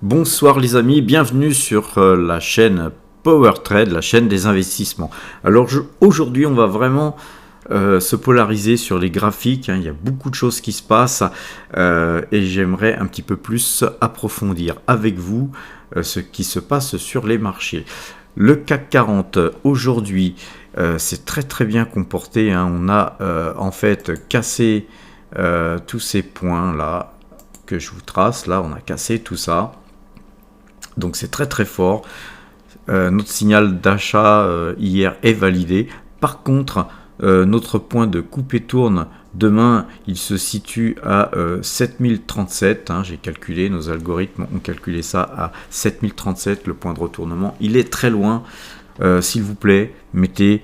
Bonsoir les amis, bienvenue sur la chaîne Power Trade, la chaîne des investissements. Alors aujourd'hui on va vraiment se polariser sur les graphiques, il y a beaucoup de choses qui se passent et j'aimerais un petit peu plus approfondir avec vous ce qui se passe sur les marchés. Le CAC 40 aujourd'hui c'est très bien comporté, on a en fait cassé tous ces points là que je vous trace, là on a cassé tout ça. Donc c'est très fort. Notre signal d'achat hier est validé. Par contre, notre point de coupe et tourne demain, il se situe à 7037. J'ai calculé, nos algorithmes ont calculé ça à 7037, le point de retournement. Il est très loin. S'il vous plaît, mettez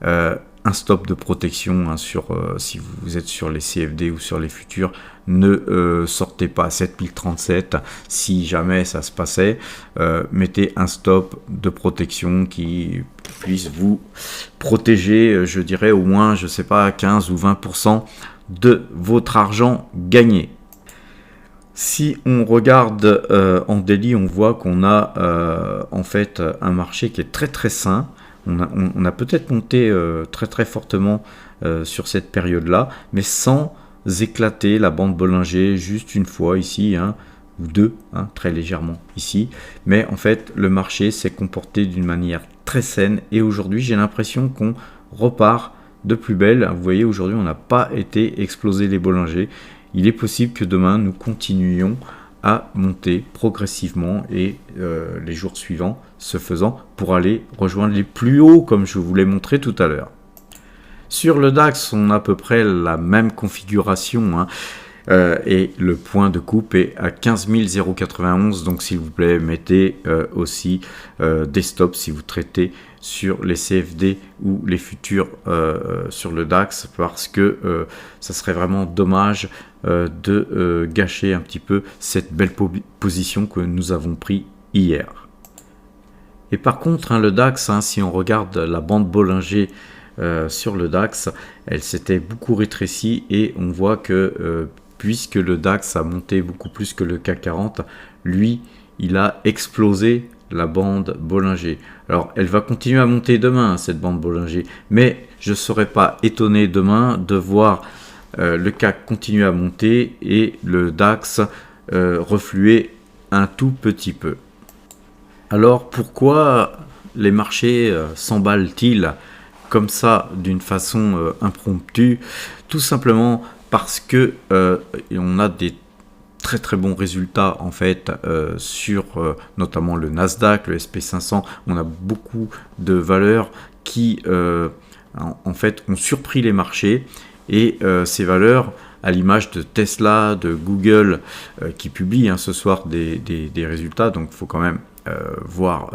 un stop de protection si vous êtes sur les CFD ou sur les futurs. Ne sortez pas à 7037 si jamais ça se passait. Mettez un stop de protection qui puisse vous protéger, je dirais au moins, je sais pas, 15 ou 20% de votre argent gagné. Si on regarde en daily, on voit qu'on a en fait un marché qui est très sain. On a peut-être monté très fortement sur cette période-là, mais sans éclater la bande Bollinger juste une fois ici, ou deux, très légèrement ici. Mais en fait, le marché s'est comporté d'une manière très saine et aujourd'hui, j'ai l'impression qu'on repart de plus belle. Vous voyez, aujourd'hui, on n'a pas été explosé les Bollinger. Il est possible que demain, nous continuions à monter progressivement et les jours suivants ce faisant pour aller rejoindre les plus hauts comme je vous l'ai montré tout à l'heure. Sur le DAX, on a à peu près la même configuration et le point de coupe est à 15 091. Donc s'il vous plaît, mettez aussi des stops si vous traitez sur les CFD ou les futurs sur le DAX parce que ça serait vraiment dommage de gâcher un petit peu cette belle position que nous avons pris hier. Et par contre, le DAX, si on regarde la bande Bollinger sur le DAX, elle s'était beaucoup rétrécie et on voit que puisque le DAX a monté beaucoup plus que le CAC 40, lui, il a explosé la bande Bollinger. Alors, elle va continuer à monter demain, cette bande Bollinger, mais je ne serais pas étonné demain de voir le CAC continuer à monter et le DAX refluer un tout petit peu. Alors, pourquoi les marchés s'emballent-ils comme ça d'une façon impromptue? Tout simplement parce que on a des très bons résultats en fait sur notamment le Nasdaq, le SP500. On a beaucoup de valeurs qui en fait ont surpris les marchés et ces valeurs, à l'image de Tesla, de Google qui publient ce soir des résultats, donc il faut quand même voir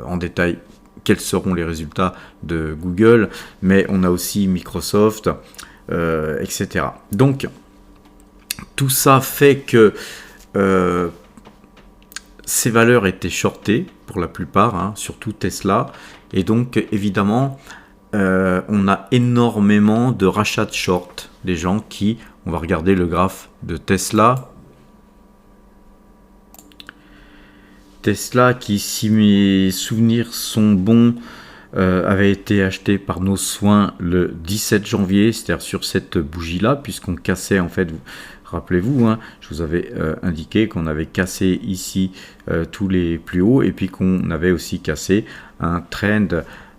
en détail quels seront les résultats de Google, mais on a aussi Microsoft, etc. Donc, tout ça fait que ces valeurs étaient shortées pour la plupart, surtout Tesla, et donc évidemment, on a énormément de rachats de short, des gens qui, on va regarder le graphe de Tesla, qui, si mes souvenirs sont bons, avait été acheté par nos soins le 17 janvier, c'est-à-dire sur cette bougie-là, puisqu'on cassait en fait, rappelez-vous, je vous avais indiqué qu'on avait cassé ici tous les plus hauts, et puis qu'on avait aussi cassé un trend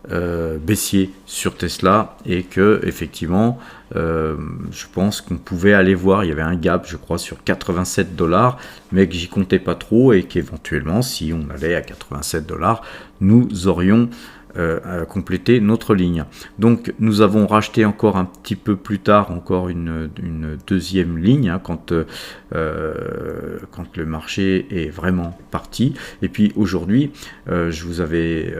baissier sur Tesla, et que effectivement je pense qu'on pouvait aller voir, il y avait un gap je crois sur 87 $, mais que j'y comptais pas trop et qu'éventuellement si on allait à 87 $, nous aurions compléter notre ligne. Donc nous avons racheté encore un petit peu plus tard encore une deuxième ligne quand le marché est vraiment parti. Et puis aujourd'hui je vous avais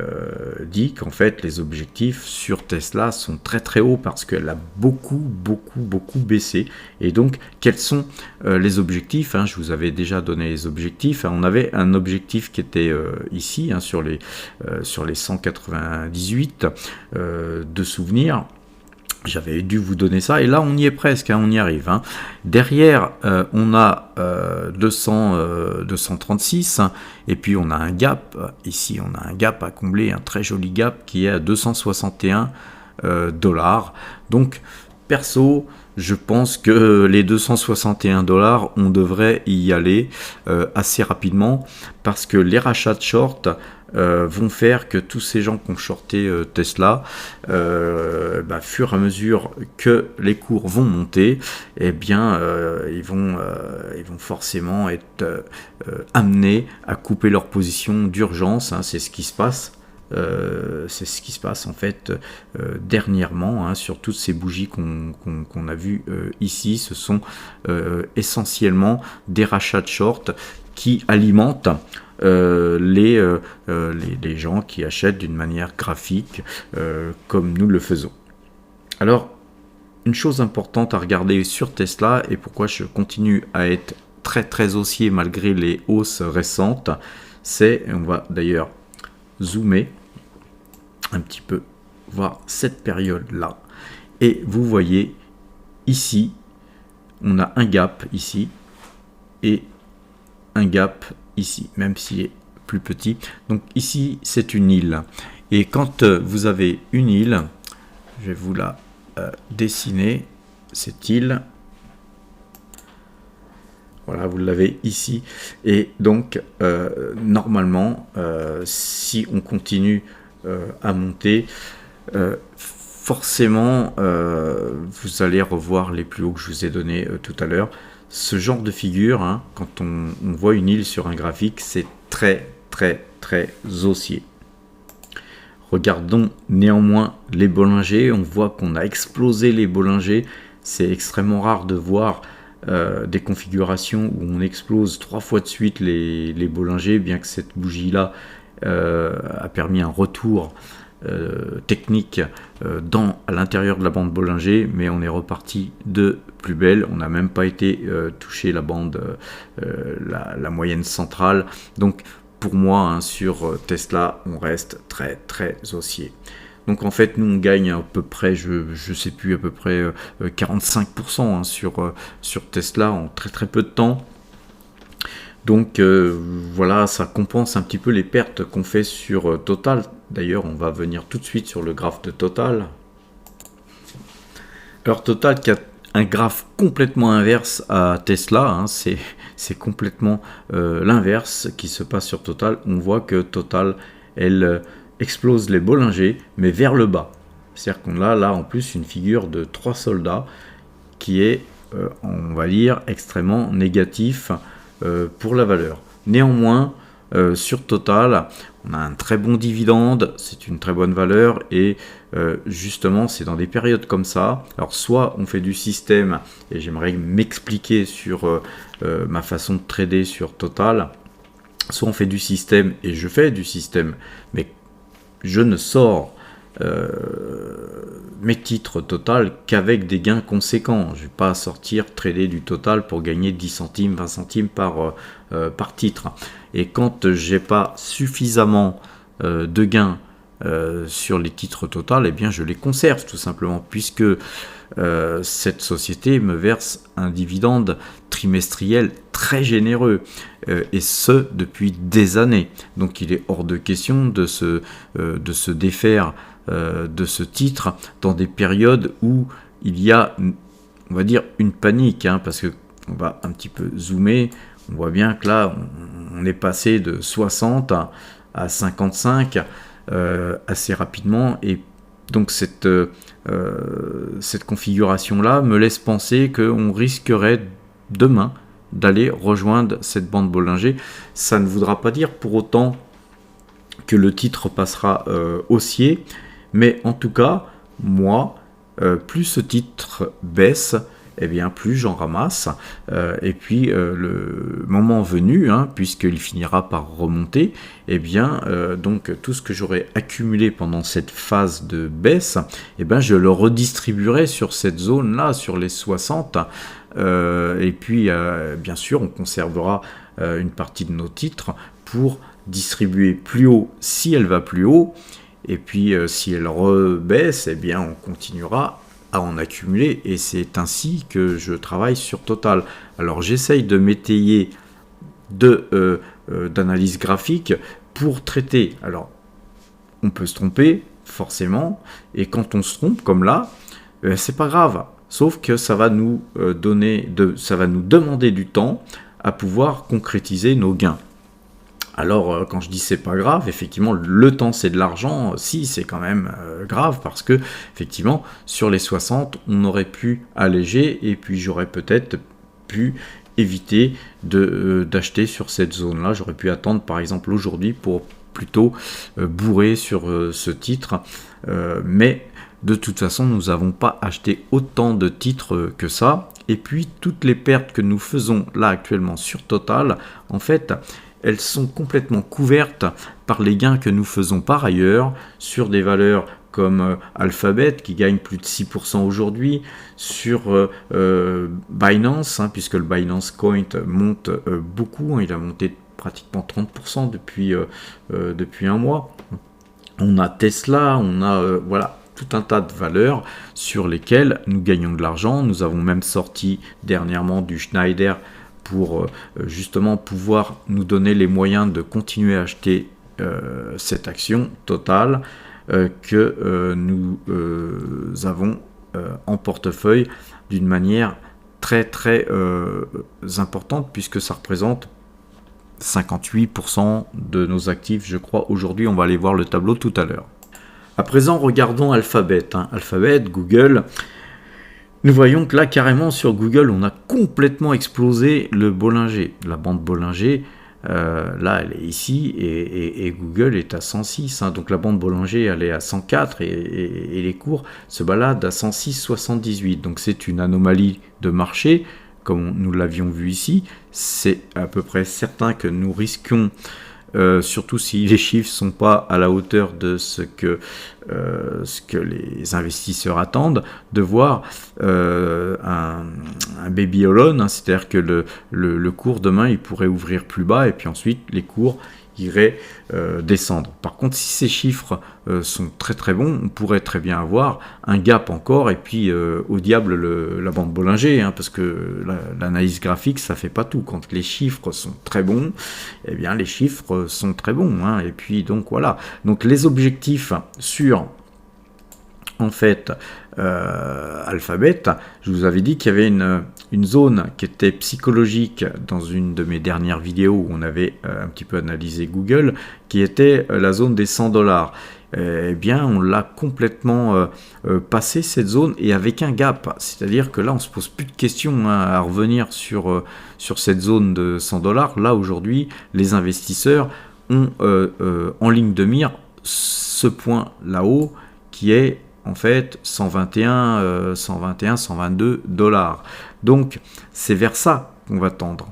dit qu'en fait les objectifs sur Tesla sont très hauts parce qu'elle a beaucoup baissé. Et donc quels sont les objectifs? Je vous avais déjà donné les objectifs. On avait un objectif qui était ici sur les 198 de souvenirs. J'avais dû vous donner ça, et là on y est presque, on y arrive. Derrière, on a 236, et puis on a un gap, ici on a un gap à combler, un très joli gap qui est à 261 $. Donc, perso, je pense que les 261 $, on devrait y aller assez rapidement, parce que les rachats de short vont faire que tous ces gens qui ont shorté Tesla, fur et à mesure que les cours vont monter, ils vont forcément être amenés à couper leur position d'urgence. C'est ce qui se passe. C'est ce qui se passe en fait dernièrement sur toutes ces bougies qu'on a vues ici. Ce sont essentiellement des rachats de short qui alimentent les gens qui achètent d'une manière graphique comme nous le faisons. Alors, une chose importante à regarder sur Tesla, et pourquoi je continue à être très haussier malgré les hausses récentes, c'est, on va d'ailleurs zoomer un petit peu, voir cette période là, et vous voyez ici on a un gap ici et un gap ici, même s'il est plus petit. Donc ici c'est une île, et quand vous avez une île, je vais vous la dessiner, cette île. Voilà, vous l'avez ici. Et donc, normalement, si on continue à monter, forcément, vous allez revoir les plus hauts que je vous ai donnés tout à l'heure. Ce genre de figure, quand on voit une île sur un graphique, c'est très haussier. Regardons néanmoins les Bollinger. On voit qu'on a explosé les Bollinger. C'est extrêmement rare de voir des configurations où on explose 3 fois de suite les Bollinger, bien que cette bougie là a permis un retour technique à l'intérieur de la bande Bollinger, mais on est reparti de plus belle. On n'a même pas été toucher la bande la moyenne centrale. Donc pour moi, sur Tesla, on reste très haussier. Donc en fait, nous on gagne à peu près, je sais plus, à peu près 45% sur Tesla en très peu de temps. Donc voilà, ça compense un petit peu les pertes qu'on fait sur Total. D'ailleurs, on va venir tout de suite sur le graphe de Total. Alors Total qui a un graphe complètement inverse à Tesla, c'est complètement l'inverse qui se passe sur Total. On voit que Total, elle explose les Bollinger, mais vers le bas. C'est-à-dire qu'on a là en plus une figure de 3 soldats qui est, on va dire, extrêmement négatif pour la valeur. Néanmoins, sur Total, on a un très bon dividende, c'est une très bonne valeur, et justement c'est dans des périodes comme ça. Alors soit on fait du système, et j'aimerais m'expliquer sur ma façon de trader sur Total, soit on fait du système, et je fais du système, mais je ne sors mes titres Total qu'avec des gains conséquents. Je ne vais pas sortir trader du Total pour gagner 10 centimes, 20 centimes par titre. Et quand j'ai pas suffisamment de gains sur les titres Total, eh bien je les conserve tout simplement, puisque cette société me verse un dividende trimestriel très généreux, et ce depuis des années. Donc il est hors de question de se défaire de ce titre dans des périodes où il y a, on va dire, une panique, parce que on va un petit peu zoomer. On voit bien que là on est passé de 60 à 55 assez rapidement, et donc cette configuration là me laisse penser qu'on risquerait demain d'aller rejoindre cette bande Bollinger. Ça ne voudra pas dire pour autant que le titre passera haussier, mais en tout cas, moi, plus ce titre baisse, eh bien plus j'en ramasse, et puis le moment venu, puisqu'il finira par remonter, eh bien donc tout ce que j'aurai accumulé pendant cette phase de baisse, eh bien je le redistribuerai sur cette zone là, sur les 60, et puis bien sûr on conservera une partie de nos titres pour distribuer plus haut si elle va plus haut, et puis si elle rebaisse, eh bien on continuera à en accumuler, et c'est ainsi que je travaille sur Total. Alors j'essaye de m'étayer d'analyse graphique pour traiter. Alors on peut se tromper forcément, et quand on se trompe comme là, c'est pas grave, sauf que ça va nous demander du temps à pouvoir concrétiser nos gains. Alors quand je dis c'est pas grave, effectivement le temps c'est de l'argent, si c'est quand même grave, parce que effectivement sur les 60 on aurait pu alléger, et puis j'aurais peut-être pu éviter d'acheter sur cette zone là. J'aurais pu attendre par exemple aujourd'hui pour plutôt bourrer sur ce titre, mais de toute façon nous n'avons pas acheté autant de titres que ça, et puis toutes les pertes que nous faisons là actuellement sur Total, en fait elles sont complètement couvertes par les gains que nous faisons par ailleurs sur des valeurs comme Alphabet qui gagne plus de 6% aujourd'hui, sur Binance, puisque le Binance Coin monte beaucoup, il a monté pratiquement 30% depuis un mois. On a Tesla, on a voilà, tout un tas de valeurs sur lesquelles nous gagnons de l'argent. Nous avons même sorti dernièrement du Schneider pour justement pouvoir nous donner les moyens de continuer à acheter cette action Total que nous avons en portefeuille d'une manière très importante, puisque ça représente 58% de nos actifs, je crois. Aujourd'hui, on va aller voir le tableau tout à l'heure. À présent, regardons Alphabet. Alphabet, Google. Nous voyons que là, carrément, sur Google, on a complètement explosé le Bollinger. La bande Bollinger, là, elle est ici, et Google est à 106. Donc la bande Bollinger, elle est à 104, et les cours se baladent à 106,78. Donc c'est une anomalie de marché, comme nous l'avions vu ici. C'est à peu près certain que nous risquons, surtout si les chiffres ne sont pas à la hauteur de ce que les investisseurs attendent, de voir un baby all-on, c'est-à-dire que le cours demain il pourrait ouvrir plus bas, et puis ensuite les cours iraient descendre. Par contre, si ces chiffres sont très bons, on pourrait très bien avoir un gap encore, et puis au diable la bande Bollinger, parce que l'analyse graphique ça fait pas tout. Quand les chiffres sont très bons, eh bien les chiffres sont très bons, et puis donc voilà. Donc les objectifs sur en fait Alphabet, je vous avais dit qu'il y avait une zone qui était psychologique dans une de mes dernières vidéos où on avait un petit peu analysé Google, qui était la zone des 100$. Eh bien on l'a complètement passé cette zone, et avec un gap, c'est-à-dire que là on se pose plus de questions à revenir sur cette zone de 100$. Là aujourd'hui les investisseurs ont en ligne de mire ce point là-haut qui est en fait 121, 122 $. Donc c'est vers ça qu'on va tendre,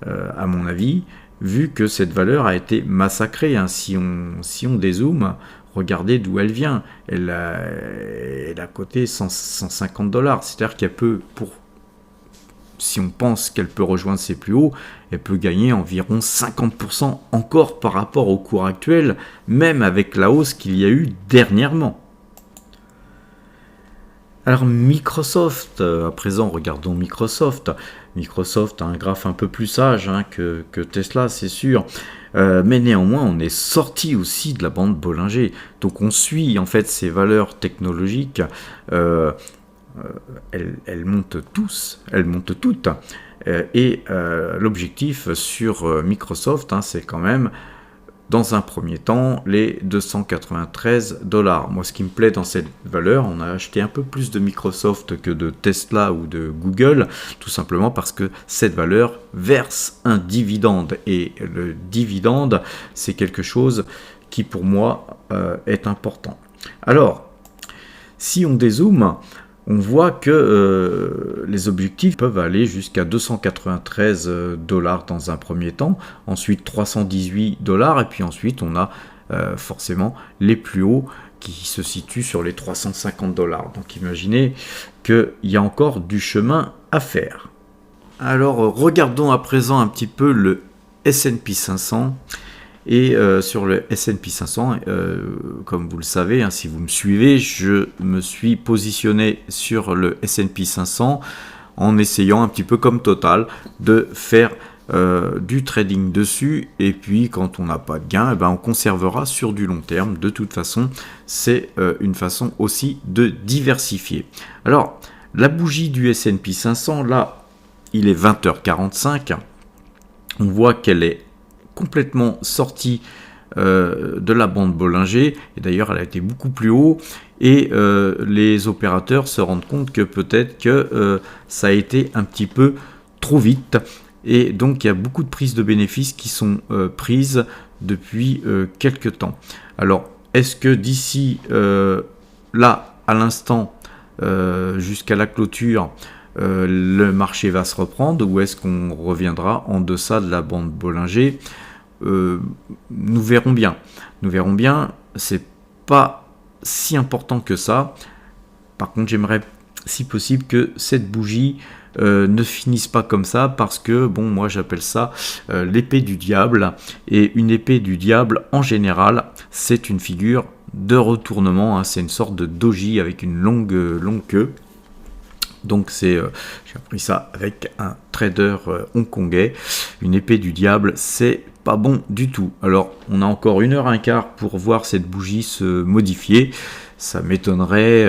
à mon avis, vu que cette valeur a été massacrée. Si on dézoome, regardez d'où elle vient. Elle a coté 150$. C'est-à-dire qu'elle peut, si on pense qu'elle peut rejoindre ses plus hauts, elle peut gagner environ 50% encore par rapport au cours actuel, même avec la hausse qu'il y a eu dernièrement. Alors Microsoft, à présent regardons Microsoft. Microsoft a un graphe un peu plus sage que Tesla, c'est sûr. Mais néanmoins, on est sorti aussi de la bande Bollinger. Donc on suit en fait ces valeurs technologiques. Elles montent toutes. Et l'objectif sur Microsoft, c'est quand même, dans un premier temps, les 293$. Moi, ce qui me plaît dans cette valeur, on a acheté un peu plus de Microsoft que de Tesla ou de Google, tout simplement parce que cette valeur verse un dividende. Et le dividende, c'est quelque chose qui, pour moi, est important. Alors, si on dézoome, on voit que les objectifs peuvent aller jusqu'à 293$ dans un premier temps, ensuite 318$, et puis ensuite on a forcément les plus hauts qui se situent sur les 350$. Donc imaginez qu'il y a encore du chemin à faire. Alors regardons à présent un petit peu le S&P 500. Et sur le S&P 500, comme vous le savez, si vous me suivez, je me suis positionné sur le S&P 500 en essayant un petit peu comme Total de faire du trading dessus, et puis quand on n'a pas de gain, on conservera sur du long terme. De toute façon, c'est une façon aussi de diversifier. Alors, la bougie du S&P 500, là, il est 20h45. On voit qu'elle est complètement sortie de la bande Bollinger, et d'ailleurs elle a été beaucoup plus haut, et les opérateurs se rendent compte que peut-être que ça a été un petit peu trop vite, et donc il y a beaucoup de prises de bénéfices qui sont prises depuis quelques temps. Alors est-ce que d'ici là à l'instant jusqu'à la clôture le marché va se reprendre, ou est-ce qu'on reviendra en deçà de la bande Bollinger? Nous verrons bien. Nous verrons bien. C'est pas si important que ça. Par contre, j'aimerais, si possible, que cette bougie ne finisse pas comme ça, parce que bon, moi j'appelle ça l'épée du diable, et une épée du diable en général, c'est une figure de retournement. C'est une sorte de doji avec une longue queue. Donc j'ai appris ça avec un trader hongkongais. Une épée du diable, c'est pas bon du tout. Alors on a encore 1h15 pour voir cette bougie se modifier. Ça m'étonnerait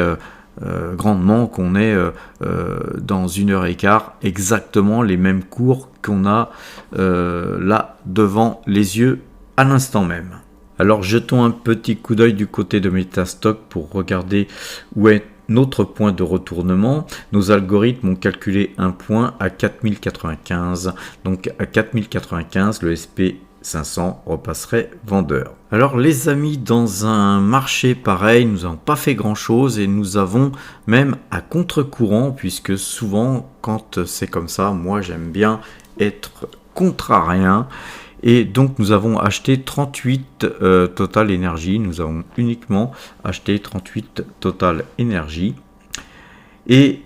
grandement qu'on ait dans 1h15 exactement les mêmes cours qu'on a là devant les yeux à l'instant même. Alors jetons un petit coup d'œil du côté de Metastock pour regarder où est notre point de retournement. Nos algorithmes ont calculé un point à 4095. Donc à 4095, le SP500 repasserait vendeur. Alors les amis, dans un marché pareil, nous n'avons pas fait grand chose, et nous avons même à contre-courant, puisque souvent quand c'est comme ça, moi j'aime bien être contrarien. Et donc nous avons acheté 38 Total Energy. Nous avons uniquement acheté 38 Total Energy. Et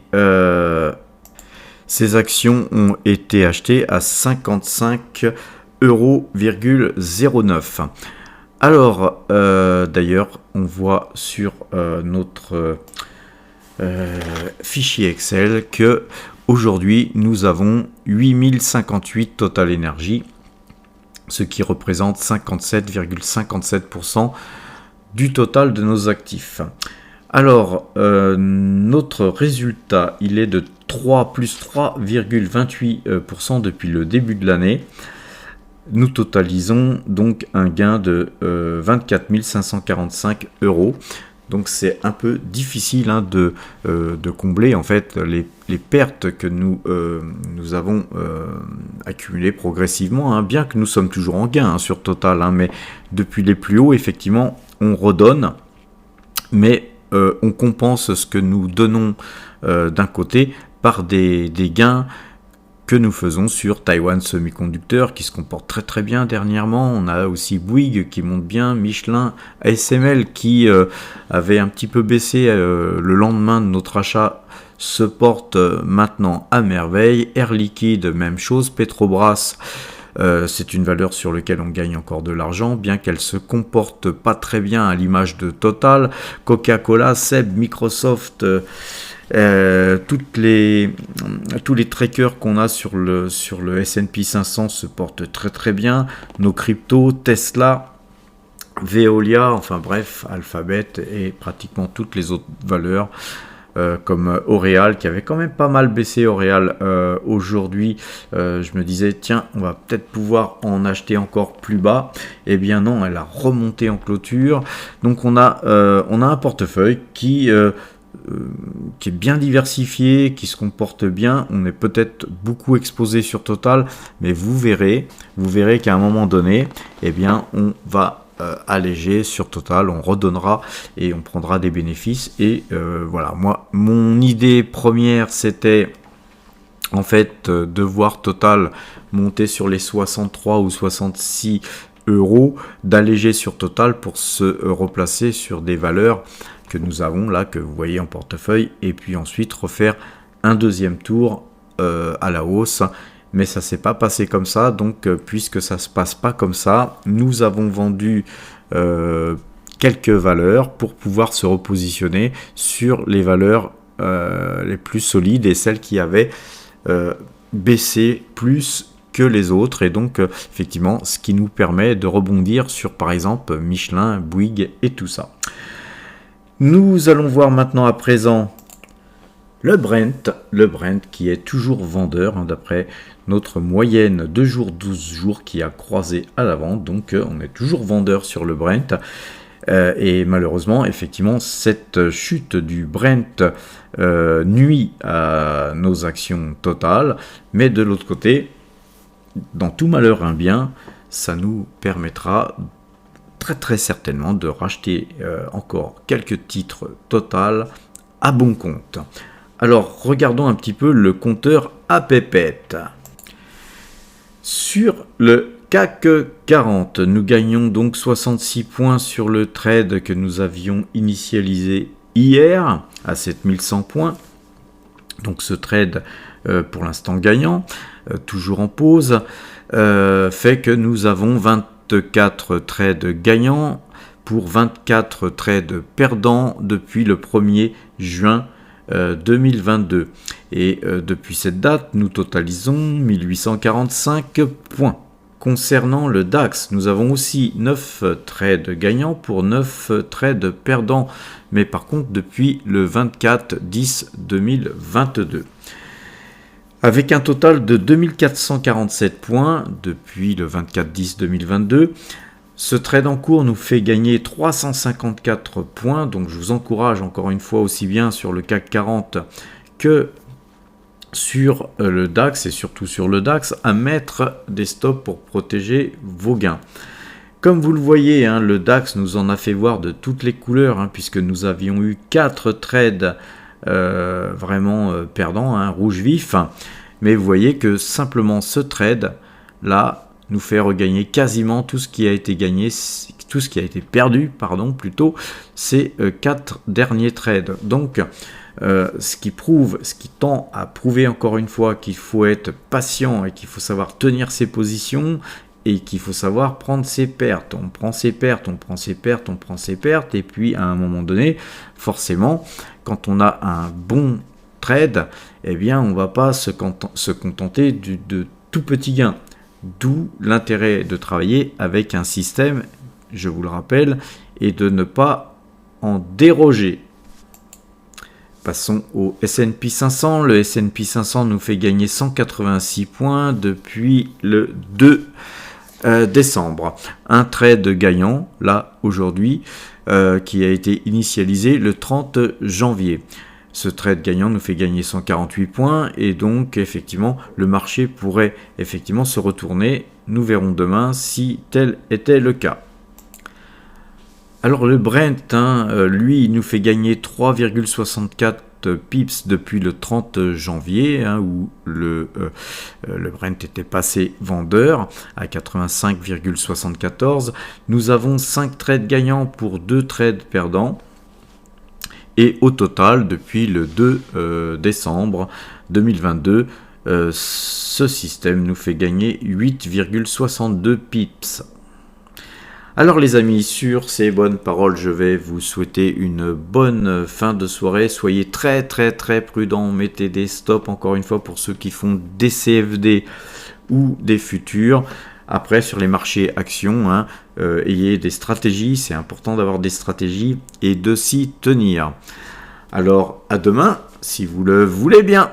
ces actions ont été achetées à 55,09 €. Alors d'ailleurs, on voit sur notre fichier Excel que aujourd'hui nous avons 8058 Total Energy, ce qui représente 57,57% du total de nos actifs. Alors, notre résultat, il est de 3,28% depuis le début de l'année. Nous totalisons donc un gain de 24 545 €. Donc c'est un peu difficile de combler en fait les pertes que nous avons accumulées progressivement, bien que nous sommes toujours en gain sur Total, mais depuis les plus hauts, effectivement, on redonne, mais on compense ce que nous donnons d'un côté par des gains que nous faisons sur Taiwan Semiconductor, qui se comporte très très bien dernièrement. On a aussi Bouygues qui monte bien, Michelin, ASML qui avait un petit peu baissé le lendemain de notre achat, se porte maintenant à merveille. Air Liquide, même chose. Petrobras, c'est une valeur sur laquelle on gagne encore de l'argent, bien qu'elle se comporte pas très bien à l'image de Total. Coca-Cola, SEB, Microsoft, tous les trackers qu'on a sur le S&P 500 se portent très très bien. Nos cryptos, Tesla, Veolia, enfin bref, Alphabet et pratiquement toutes les autres valeurs, comme L'Oréal, qui avait quand même pas mal baissé. L'Oréal aujourd'hui, je me disais tiens, on va peut-être pouvoir en acheter encore plus bas. Eh bien non, elle a remonté en clôture. Donc on a un portefeuille qui est bien diversifié, qui se comporte bien. On est peut-être beaucoup exposé sur Total, mais vous verrez qu'à un moment donné, eh bien, on va alléger sur Total, on redonnera et on prendra des bénéfices. Et voilà, moi, mon idée première, c'était en fait de voir Total monter sur les 63 ou 66 €, d'alléger sur Total pour se replacer sur des valeurs que nous avons là, que vous voyez en portefeuille, et puis ensuite refaire un deuxième tour à la hausse, mais ça s'est pas passé comme ça. Donc puisque ça se passe pas comme ça, nous avons vendu quelques valeurs pour pouvoir se repositionner sur les valeurs les plus solides et celles qui avaient baissé plus que les autres, et donc effectivement ce qui nous permet de rebondir sur par exemple Michelin, Bouygues et tout ça. Nous allons voir maintenant à présent le Brent qui est toujours vendeur d'après notre moyenne 2 jours 12 jours qui a croisé à la vente, donc on est toujours vendeur sur le Brent. Et malheureusement, effectivement, cette chute du Brent nuit à nos actions totales, mais de l'autre côté, dans tout malheur un bien, ça nous permettra très certainement de racheter encore quelques titres Total à bon compte. Alors, regardons un petit peu le compteur à pépette. Sur le CAC 40, nous gagnons donc 66 points sur le trade que nous avions initialisé hier à 7100 points. Donc ce trade pour l'instant gagnant, toujours en pause, fait que nous avons 24 trades gagnants pour 24 trades perdants depuis le 1er juin 2022. Et depuis cette date, nous totalisons 1845 points. Concernant le DAX, nous avons aussi 9 trades gagnants pour 9 trades perdants, mais par contre depuis le 24/10/2022. Avec un total de 2447 points depuis le 24/10/2022, ce trade en cours nous fait gagner 354 points, donc je vous encourage encore une fois aussi bien sur le CAC 40 que sur le DAX et surtout sur le DAX à mettre des stops pour protéger vos gains. Comme vous le voyez, le DAX nous en a fait voir de toutes les couleurs, puisque nous avions eu 4 trades vraiment perdants, rouge vif, mais vous voyez que simplement ce trade là nous fait regagner quasiment tout ce qui a été gagné, tout ce qui a été perdu, plutôt ces 4 derniers trades. Donc ce qui tend à prouver encore une fois qu'il faut être patient et qu'il faut savoir tenir ses positions et qu'il faut savoir prendre ses pertes. On prend ses pertes, et puis à un moment donné, forcément, quand on a un bon trade, eh bien on ne va pas se contenter de tout petit gain. D'où l'intérêt de travailler avec un système, je vous le rappelle, et de ne pas en déroger. Passons au S&P 500. Le S&P 500 nous fait gagner 186 points depuis le 2 décembre. Un trade gagnant, là, aujourd'hui, qui a été initialisé le 30 janvier. Ce trade gagnant nous fait gagner 148 points et donc, effectivement, le marché pourrait effectivement se retourner. Nous verrons demain si tel était le cas. Alors le Brent, lui, il nous fait gagner 3,64 pips depuis le 30 janvier, où le Brent était passé vendeur à 85,74. Nous avons 5 trades gagnants pour 2 trades perdants. Et au total, depuis le 2 décembre 2022, ce système nous fait gagner 8,62 pips. Alors les amis, sur ces bonnes paroles, je vais vous souhaiter une bonne fin de soirée. Soyez très prudents, mettez des stops encore une fois pour ceux qui font des CFD ou des futurs. Après, sur les marchés actions, ayez des stratégies, c'est important d'avoir des stratégies et de s'y tenir. Alors à demain, si vous le voulez bien.